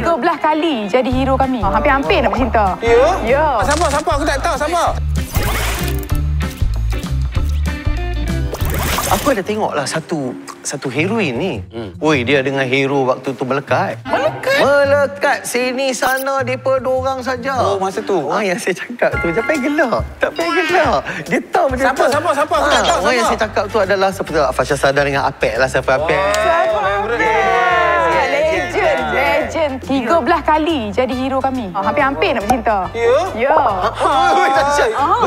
13 kali jadi hero kami. Hampir-hampir nak bercinta. Ya? Ya. Siapa? Aku tak tahu. Siapa? Aku ada tengoklah satu heroin ni. Woi, dia dengan hero waktu tu melekat. Melekat sini sana depa dorang saja. Oh, masa tu. Yang saya cakap tu, tak payah gelak. Tak payah gelak. Dia tahu macam Siapa? Aku tak tahu siapa. Yang saya cakap tu adalah seperti Fasha Sadar dengan Apek lah, siapa Apek. Legend. 13 kali jadi hero kami. Hampir-hampir nak bercinta. Ya? Ya.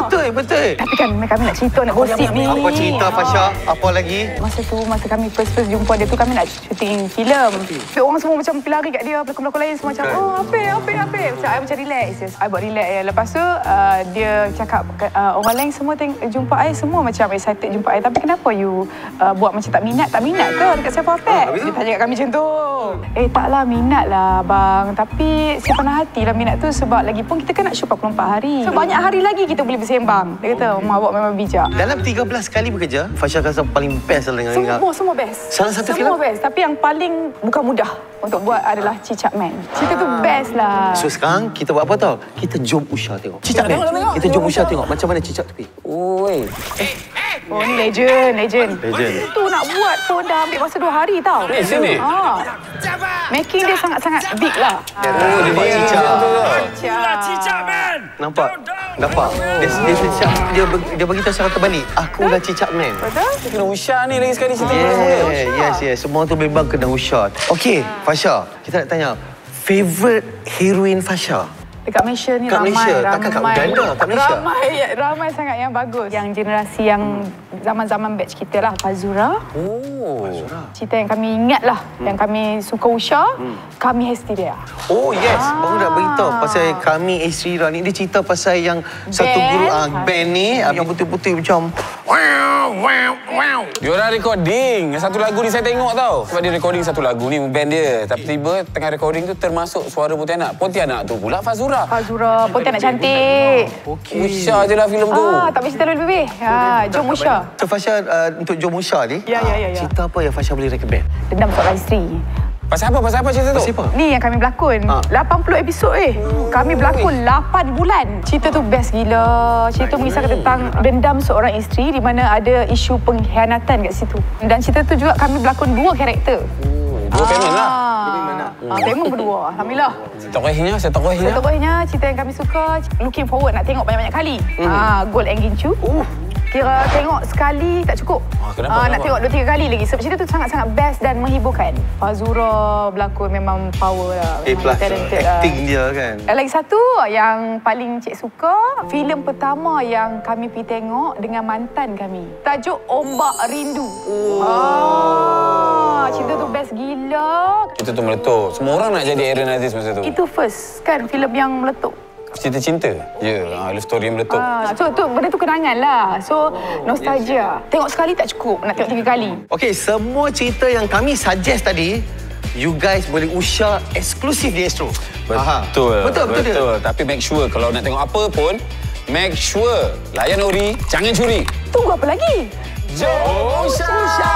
Betul. Tapi kan kami nak cerita, nak gosip ni. Apa cerita Fasha? Apa lagi? Masa kami first jumpa dia tu, kami nak syuting filem. Tapi orang semua macam pelari kat dia, pelakon-pelakon lain semua macam, oh, apa. Macam I macam relax. I buat relax. Lepas tu, dia cakap, orang lain semua jumpa I, semua macam excited jumpa I. Tapi kenapa you buat macam tak minat ke dekat siapa Apek? Dia tanya kat kami macam tu. Taklah, minat lah bang. Tapi simpan hati lah minat tu, sebab lagi pun kita kan nak shoot 44 hari. So banyak hari lagi kita boleh bersembang. Dia kata, Mak awak memang bijak. Dalam 13 kali bekerja, Fasha rasa paling best lah dengan Semua best. Salah satu filem? Semua best. Tapi yang paling bukan mudah untuk buat adalah Cicak Man. Cerita tu best lah. So sekarang kita buat apa tau? Kita jom Usha tengok. Cicak Man. Kita jom Usha tengok macam mana cicak tu pergi. Oi. Oh, ni legend. Tu nak buat pun dah ambil masa 2 hari tau. Sini. Making dia sangat-sangat big lah. Oh, dia buat cicak. Cicak Man. Nampak? Dia beritahu secara terbalik. Akulah Cicak Man. Betul? Kena Usha ni lagi sekali cerita. Yes. Semua tu memang kena Usha. Okey, Fasha. Kita nak tanya. Favorite heroin Fasha? Dekat Malaysia ni kat ramai. Malaysia. Takkan kat Uganda, kat Malaysia? Ramai sangat yang bagus. Yang generasi yang zaman-zaman batch kita lah. Fazura. Oh. Cerita yang kami ingat lah. Yang kami suka Usha. Kami Hysteria. Oh yes, baru nak beritahu pasal kami Hysteria ni. Dia cerita pasal yang satu guru band ni yang betul-betul macam Dia orang recording. Satu lagu ni saya tengok tau. Sebab dia recording satu lagu ni, band dia. Tapi tiba tengah recording tu termasuk suara Pontianak. Pontianak tu pula Fazura. Pontianak cantik. okey. Usha je lah filem tu. Tak boleh cerita lebih-lebih. Jom Usha. So Fasha untuk Jom Usha ni, Ya. cerita apa yang Fasha boleh recommend? Dendam seorang isteri. Pasal apa cerita tu? Pasal apa? Ni yang kami berlakon. 80 episod Kami berlakon 8 bulan. Cerita tu best gila. Cerita tu mengisahkan tentang dendam seorang isteri di mana ada isu pengkhianatan kat situ. Dan cerita tu juga kami berlakon 2 karakter. 2 payment lah. Payment berdua. Alhamdulillah. Setokohnya cerita yang kami suka. Looking forward nak tengok banyak-banyak kali. Gold and Gincu. Kira tengok sekali tak cukup. Kenapa? Nak tengok 2-3 kali lagi. Sebab cerita tu sangat-sangat best dan menghiburkan. Fazura berlakon memang power lah. Plus acting dia kan. Lagi satu yang paling cik suka, filem pertama yang kami pergi tengok dengan mantan kami. Tajuk Ombak Rindu. Cerita tu best gila. Itu tu meletup. Semua orang nak jadi Aaron Aziz masa tu. Itu first kan filem yang meletup. Cerita cinta. Love story yang meletup. So tu benda tu kenangan lah. So nostalgia. Tengok sekali tak cukup, nak tengok 3 kali. Okey, semua cerita yang kami suggest tadi, you guys boleh Usha eksklusif di Astro. Betul. Tapi make sure kalau nak tengok apa pun, make sure layan Ori, jangan curi. Tunggu apa lagi? Jom Usha!